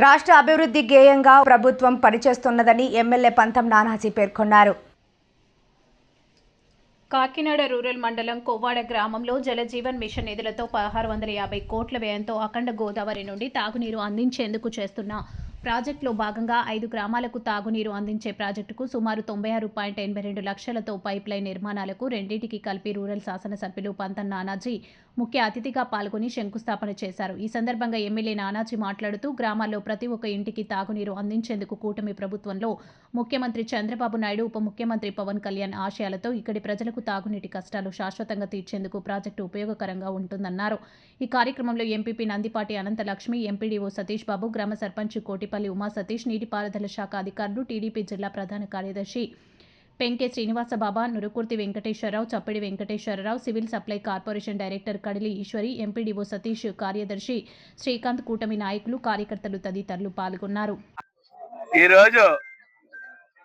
రాష్ట్ర అభివృద్ధి ధ్యేయంగా ప్రభుత్వం పనిచేస్తున్నదని ఎమ్మెల్యే పంతం నానాజీ పేర్కొన్నారు. కాకినాడ రూరల్ మండలం కొవ్వాడ గ్రామంలో జలజీవన్ మిషన్ నిధులతో 1650 కోట్ల వ్యయంతో అఖండ గోదావరి నుండి తాగునీరు అందించేందుకు చేస్తున్న ప్రాజెక్టులో భాగంగా 5 గ్రామాలకు తాగునీరు అందించే ప్రాజెక్టుకు సుమారు 96.82 లక్షలతో పైప్ లైన్ నిర్మాణాలకు రెండింటికి కలిపి రూరల్ శాసనసభ్యులు పంతం నానాజీ ముఖ్య అతిథిగా పాల్గొని శంకుస్థాపన చేశారు. ఈ సందర్భంగా ఎమ్మెల్యే నానాజీ మాట్లాడుతూ గ్రామాల్లో ప్రతి ఒక్క ఇంటికి తాగునీరు అందించేందుకు కూటమి ప్రభుత్వంలో ముఖ్యమంత్రి చంద్రబాబు నాయుడు, ఉప ముఖ్యమంత్రి పవన్ కళ్యాణ్ ఆశయాలతో ఇక్కడి ప్రజలకు తాగునీటి కష్టాలు శాశ్వతంగా తీర్చేందుకు ప్రాజెక్టు ఉపయోగకరంగా ఉంటుందన్నారు. ఈ కార్యక్రమంలో ఎంపీపీ నందిపాటి అనంతలక్ష్మి, ఎంపీడీఓ సతీష్ బాబు, గ్రామ సర్పంచ్ కోటిపల్లి ఉమా సతీష్, నీటిపారుదల శాఖ అధికారులు, టీడీపీ జిల్లా ప్రధాన కార్యదర్శి Penke Srinivasababa, Nurukurthi Venkateswararao, Chappidi Venkateswararao, civil supply corporation director Kadili Eswari, MPDO Satish, కార్యదర్శి శ్రీకాంత్, కూటమి నాయకులు, కార్యకర్తలు తదితరులు పాల్గొన్నారు. ఈరోజు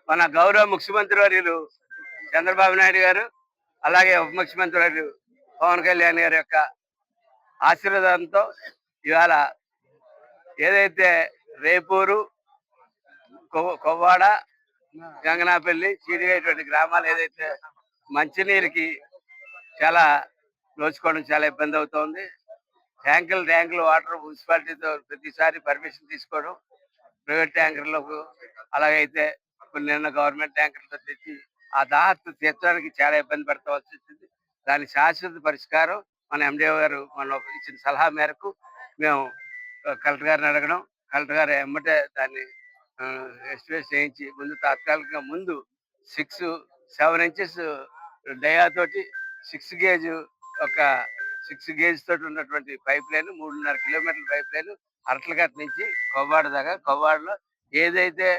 మన గౌరవ ముఖ్యమంత్రి వర్యులు చంద్రబాబు నాయుడు గారు, అలాగే ఉప ముఖ్యమంత్రి వర్యులు పవన్ కళ్యాణ్ గారి యొక్క ఆశీర్వాదంతో ఇవాళ ఏదైతే రేపూరు, కొవ్వాడ, గంగనాపల్లి, చీడిగా ఇటువంటి గ్రామాలు ఏదైతే మంచినీరుకి చాలా నోచుకోవడం చాలా ఇబ్బంది అవుతోంది. ట్యాంకులు వాటర్ మున్సిపాలిటీతో ప్రతిసారి పర్మిషన్ తీసుకోవడం, ప్రైవేట్ ట్యాంకర్లకు, అలాగైతే నిన్న గవర్నమెంట్ ట్యాంకర్లతో తెచ్చి ఆ దాహత్తు తీర్చడానికి చాలా ఇబ్బంది పడవలసి వచ్చింది. దాని శాశ్వత పరిష్కారం మన ఎండిఓ గారు మన ఇచ్చిన సలహా మేరకు మేము కలెక్టర్ గారిని అడగడం, కలెక్టర్ గారు ఎమ్మటే దాన్ని ఎస్టిమేట్ చేయించి తాత్కాలికంగా ముందు 7 ఇంచెస్ డయాతోటి 6 గేజ్ ఒక 6 గేజ్ తోటి ఉన్నటువంటి పైప్ లైన్, 3.5 కిలోమీటర్ల పైప్ లైన్ అరట్లకట్ట నుంచి కొవ్వాడ దాకా, కొవ్వాడలో ఏదైతే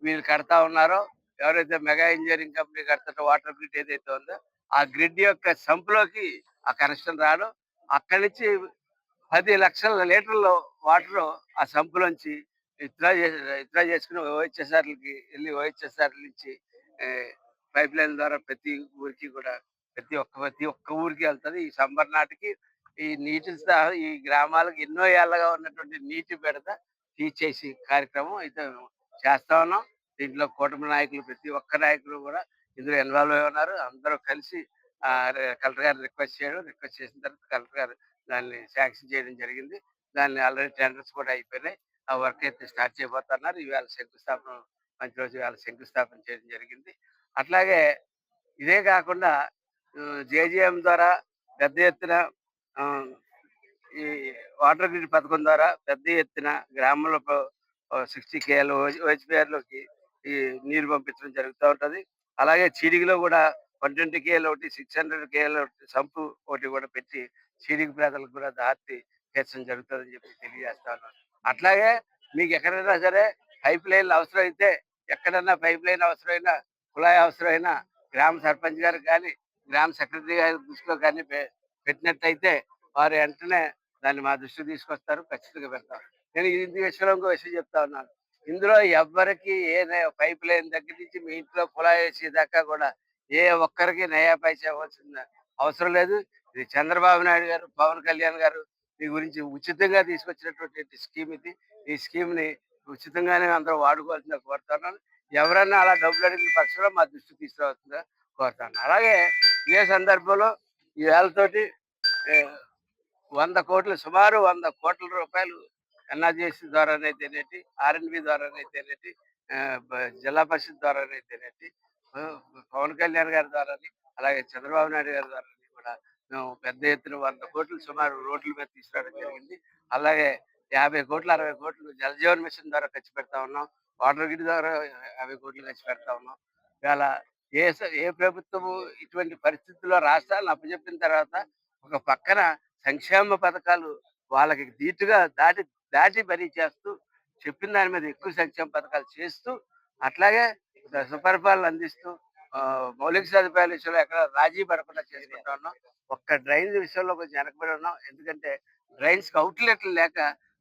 వీళ్ళు కడతా ఉన్నారో, ఎవరైతే మెగా ఇంజనీరింగ్ కంపెనీ కడతా వాటర్ గ్రిడ్ ఏదైతే ఉందో ఆ గ్రిడ్ యొక్క సంపులోకి ఆ కనెక్షన్ రావడం, అక్కడి నుంచి 10 లక్షల లీటర్ల వాటర్ ఆ సంపులోంచి ఇత్రా చేసుకుని ఓహెచ్ఎస్ఆర్లకి వెళ్ళి ఓహెచ్ఎస్ఆర్ నుంచి పైప్ లైన్ ద్వారా ప్రతి ఊరికి కూడా ప్రతి ఒక్క ఊరికి వెళ్తుంది. ఈ సమ్మర్ నాటికి ఈ నీటి ఈ గ్రామాలకు ఎన్నో ఏళ్ళగా ఉన్నటువంటి నీటి బెడద తీర్చేసి కార్యక్రమం అయితే చేస్తా ఉన్నాం. దీంట్లో కూటమి నాయకులు ప్రతి ఒక్క నాయకులు కూడా ఇందులో ఇన్వాల్వ్ అయి ఉన్నారు. అందరూ కలిసి కలెక్టర్ గారు రిక్వెస్ట్ చేసిన తర్వాత కలెక్టర్ గారు దాన్ని శాంక్షన్ చేయడం జరిగింది. దాన్ని ఆల్రెడీ టెండర్స్ కూడా అయిపోయినాయి. ఆ వర్క్ అయితే స్టార్ట్ చేయబోతున్నారు. ఇవాళ మంచి రోజు ఇవాళ శంకుస్థాపన చేయడం జరిగింది. అట్లాగే ఇదే కాకుండా జేజేఎం ద్వారా పెద్ద ఎత్తున ఈ వాటర్ గ్రిడ్ పథకం ద్వారా పెద్ద ఎత్తున గ్రామంలో 60 KL ఓహెచ్పిఆర్లోకి ఈ నీరు పంపించడం జరుగుతూ ఉంటుంది. అలాగే చీడిగిలో కూడా 120 KL ఒకటి, 600 KL సంపు ఒకటి కూడా పెట్టి చీడిగి ప్రజలకు కూడా దారి తీర్చడం జరుగుతుందని చెప్పి తెలియజేస్తా ఉన్నాను. అట్లాగే మీకు ఎక్కడైనా సరే పైప్ లైన్లు అవసరమైతే, ఎక్కడన్నా పైప్ లైన్ అవసరమైనా, కుళాయి అవసరమైనా గ్రామ సర్పంచ్ గారికి కానీ, గ్రామ సెక్రటరీ గారి దృష్టిలో కానీ పెట్టినట్టయితే వారు వెంటనే దాన్ని మా దృష్టికి తీసుకొస్తారు, ఖచ్చితంగా పెడతారు. నేను ఈ విషయంలో ఇంకో విషయం చెప్తా ఉన్నాను. ఇందులో ఎవ్వరికి పైప్ లైన్ దగ్గర నుంచి మీ ఇంట్లో కుళాయి వేసేదాకా కూడా ఏ ఒక్కరికి నయా పైసా ఇవ్వాల్సిన అవసరం లేదు. ఇది చంద్రబాబు నాయుడు గారు, పవన్ కళ్యాణ్ గారు మీ గురించి ఉచితంగా తీసుకొచ్చినటువంటి స్కీమ్ ఇది. ఈ స్కీమ్ ని ఉచితంగానే అందరూ వాడుకోవాల్సిందిగా కోరుతున్నాను. ఎవరన్నా అలా డబ్బులు అడిగిన పక్షంలో మా దృష్టికి తీసుకురావాల్సిందిగా కోరుతాను. అలాగే ఇదే సందర్భంలో ఈ వేళతోటి 100 కోట్లు, సుమారు 100 కోట్ల రూపాయలు ఎన్ఆర్జీఎస్ ద్వారానైతేనేటి, ఆర్ఎన్బి ద్వారానైతేనేటి, జిల్లా పరిషత్ ద్వారానైతేనేటి, పవన్ కళ్యాణ్ గారి ద్వారా, అలాగే చంద్రబాబు నాయుడు గారి ద్వారా కూడా మేము పెద్ద ఎత్తున 100 కోట్లు సుమారు రోడ్ల మీద తీసుకురావడం జరిగింది. అలాగే 50 కోట్లు 60 కోట్లు జలజీవన్ మిషన్ ద్వారా ఖర్చు పెడతా ఉన్నాం. వాటర్ గ్రిడ్ ద్వారా 50 కోట్లు ఖర్చు పెడతా ఉన్నాం. ఇవాళ ఏ ప్రభుత్వము ఇటువంటి పరిస్థితుల్లో రాష్ట్రాలను అప్పచెప్పిన తర్వాత ఒక పక్కన సంక్షేమ పథకాలు వాళ్ళకి ధీటుగా దాటి పని చేస్తూ, చెప్పిన దాని మీద ఎక్కువ సంక్షేమ పథకాలు చేస్తూ, అట్లాగే సుపరిపాలన అందిస్తూ, మౌలిక సదుపాయాల విషయంలో ఎక్కడ రాజీ పడకుండా చేసుకుంటా ఉన్నాం. ఒక్క డ్రైన్స్ విషయంలో కొంచెం వెనకబడి ఉన్నాం. ఎందుకంటే డ్రైన్స్కి అవుట్లెట్లు లేక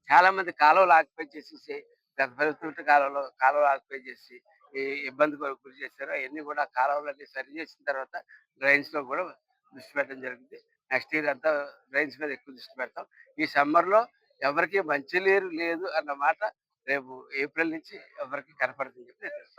చాలా మంది కాలువలు ఆక్యుపై చేసేసి, గత ప్రభుత్వ కాలువలు ఆక్యుపై చేసి ఈ ఇబ్బంది గురి చేశారు. అవన్నీ కూడా కాలువలన్నీ సరి చేసిన తర్వాత డ్రైన్స్ లో కూడా దృష్టి పెట్టడం జరిగింది. నెక్స్ట్ ఇయర్ అంతా డ్రైన్స్ మీద ఎక్కువ దృష్టి పెడతాం. ఈ సమ్మర్ లో ఎవరికి మంచినీరు లేదు అన్న మాట రేపు ఏప్రిల్ నుంచి ఎవరికి కనపడుతుంది చెప్పి నేను తెలుసు.